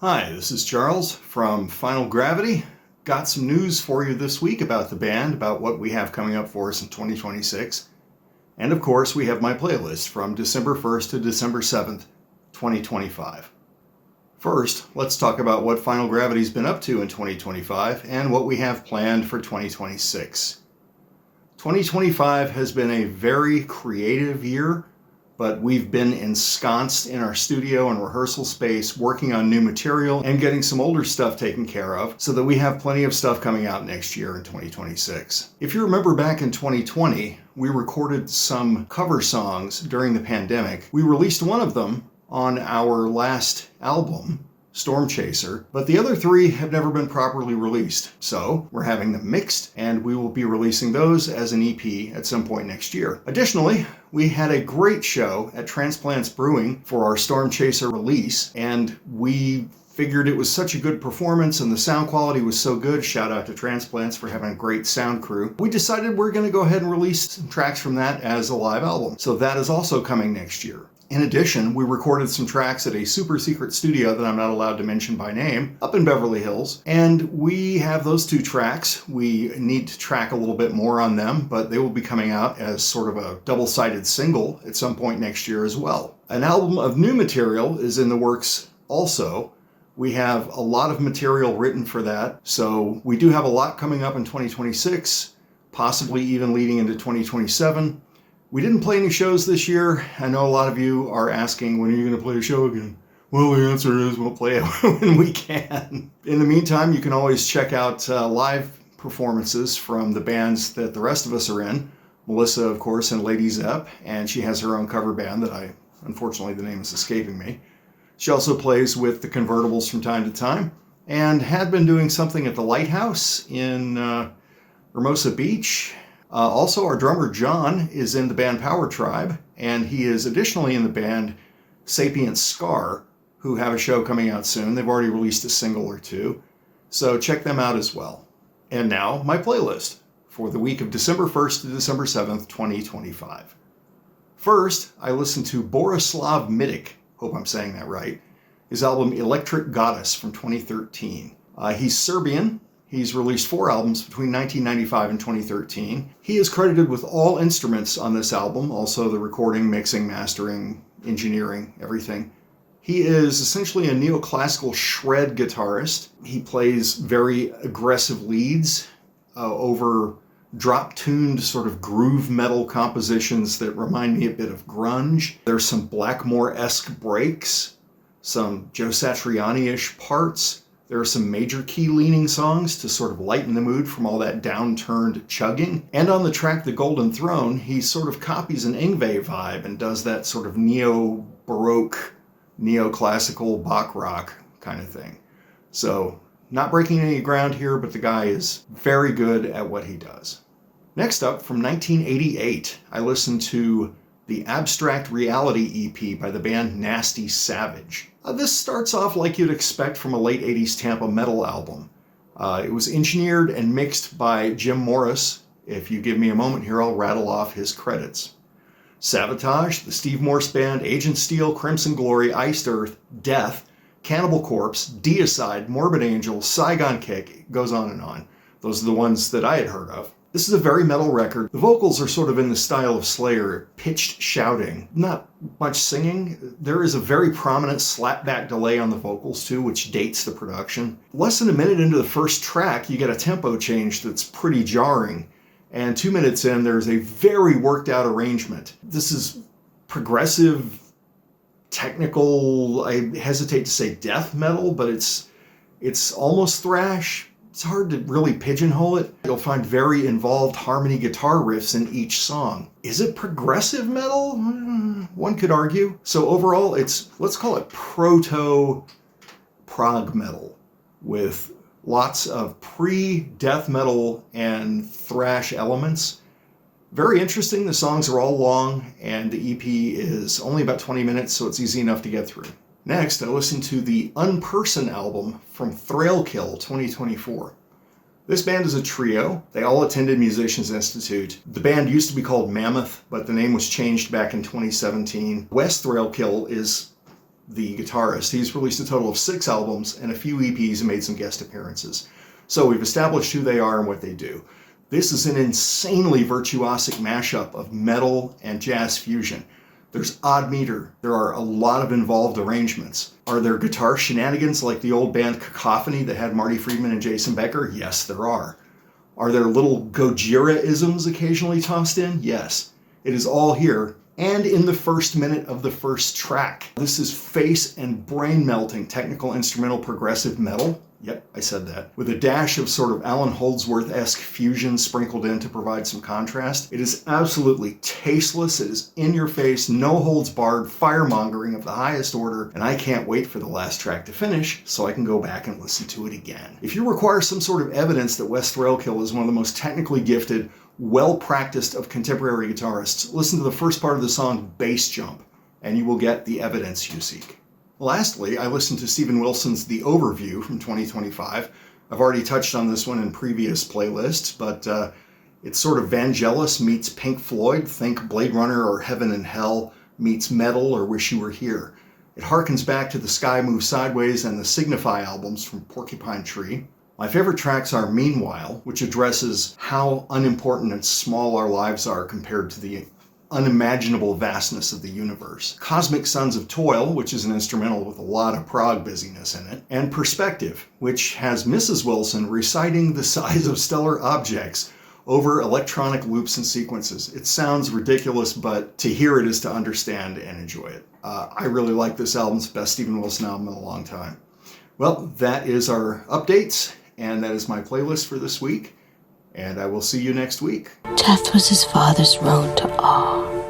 Hi, this is Charles from Final Gravity. Got some news for you this week about the band, about what we have coming up for us in 2026. And of course, we have my playlist from December 1st to December 7th, 2025. First, let's talk about what Final Gravity's been up to in 2025 and what we have planned for 2026. 2025 has been a very creative year, but we've been ensconced in our studio and rehearsal space working on new material and getting some older stuff taken care of so that we have plenty of stuff coming out next year in 2026. If you remember back in 2020, we recorded some cover songs during the pandemic. We released one of them on our last album, Storm Chaser, but the other three have never been properly released. So we're having them mixed, and we will be releasing those as an EP at some point next year. Additionally, we had a great show at Transplants Brewing for our Storm Chaser release, and we figured it was such a good performance and the sound quality was so good, shout out to Transplants for having a great sound crew, we decided we're going to go ahead and release some tracks from that as a live album. So that is also coming next year. In addition, we recorded some tracks at a super secret studio that I'm not allowed to mention by name up in Beverly Hills, and we have those two tracks. We need to track a little bit more on them, but they will be coming out as sort of a double-sided single at some point next year as well. An album of new material is in the works also. We have a lot of material written for that, so we do have a lot coming up in 2026, possibly even leading into 2027. We didn't play any shows this year. I know a lot of you are asking, when are you going to play a show again? Well, the answer is we'll play it when we can. In the meantime, you can always check out live performances from the bands that the rest of us are in. Melissa, of course, and Lady Zepp, and she has her own cover band that unfortunately, the name is escaping me. She also plays with the Convertibles from time to time, and had been doing something at the Lighthouse in Hermosa Beach. Also, our drummer John is in the band Power Tribe, and he is additionally in the band Sapient Scar, who have a show coming out soon. They've already released a single or two, so check them out as well. And now, my playlist for the week of December 1st to December 7th, 2025. First, I listened to Borislav Mitic, hope I'm saying that right, his album Electric Goddess from 2013. He's Serbian. He's released 4 albums between 1995 and 2013. He is credited with all instruments on this album, also the recording, mixing, mastering, engineering, everything. He is essentially a neoclassical shred guitarist. He plays very aggressive leads over drop-tuned sort of groove metal compositions that remind me a bit of grunge. There's some Blackmore-esque breaks, some Joe Satriani-ish parts. There are some major key leaning songs to sort of lighten the mood from all that downturned chugging. And on the track The Golden Throne, he sort of copies an Yngwie vibe and does that sort of neo-baroque, neoclassical Bach rock kind of thing. So, not breaking any ground here, but the guy is very good at what he does. Next up, from 1988, I listened to the Abstract Reality EP by the band Nasty Savage. This starts off like you'd expect from a late 80s Tampa metal album. It was engineered and mixed by Jim Morris. If you give me a moment here, I'll rattle off his credits. Sabotage, the Steve Morse Band, Agent Steel, Crimson Glory, Iced Earth, Death, Cannibal Corpse, Deicide, Morbid Angel, Saigon Kick, it goes on and on. Those are the ones that I had heard of. This is a very metal record. The vocals are sort of in the style of Slayer, pitched shouting, not much singing. There is a very prominent slapback delay on the vocals too, which dates the production. Less than a minute into the first track, you get a tempo change that's pretty jarring. And 2 minutes in, there's a very worked out arrangement. This is progressive, technical, I hesitate to say death metal, but it's almost thrash. It's hard to really pigeonhole it. You'll find very involved harmony guitar riffs in each song. Is it progressive metal? One could argue. So overall, let's call it proto-prog metal with lots of pre-death metal and thrash elements. Very interesting. The songs are all long, and the EP is only about 20 minutes, so it's easy enough to get through. Next, I listened to the Unperson album from Thrailkill 2024. This band is a trio. They all attended Musicians Institute. The band used to be called Mammoth, but the name was changed back in 2017. Wes Thrailkill is the guitarist. He's released a total of 6 albums and a few EPs and made some guest appearances. So we've established who they are and what they do. This is an insanely virtuosic mashup of metal and jazz fusion. There's odd meter. There are a lot of involved arrangements. Are there guitar shenanigans like the old band Cacophony that had Marty Friedman and Jason Becker? Yes, there are. Are there little Gojira-isms occasionally tossed in? Yes. It is all here, and in the first minute of the first track. This is face and brain-melting technical instrumental progressive metal. Yep, I said that. With a dash of sort of Alan Holdsworth-esque fusion sprinkled in to provide some contrast. It is absolutely tasteless. It is in your face, no holds barred, firemongering of the highest order, and I can't wait for the last track to finish so I can go back and listen to it again. If you require some sort of evidence that Wes Thrailkill is one of the most technically gifted, well-practiced of contemporary guitarists, listen to the first part of the song, Bass Jump, and you will get the evidence you seek. Lastly, I listened to Steven Wilson's The Overview from 2025. I've already touched on this one in previous playlists, but it's sort of Vangelis meets Pink Floyd. Think Blade Runner or Heaven and Hell meets Metal or Wish You Were Here. It harkens back to the Sky Moves Sideways and the Signify albums from Porcupine Tree. My favorite tracks are Meanwhile, which addresses how unimportant and small our lives are compared to the unimaginable vastness of the universe. Cosmic Sons of Toil, which is an instrumental with a lot of prog busyness in it. And Perspective, which has Mrs. Wilson reciting the size of stellar objects over electronic loops and sequences. It sounds ridiculous, but to hear it is to understand and enjoy it. I really like this album. It's the best Steven Wilson album in a long time. Well, that is our updates, and that is my playlist for this week. And I will see you next week. Death was his father's road to awe.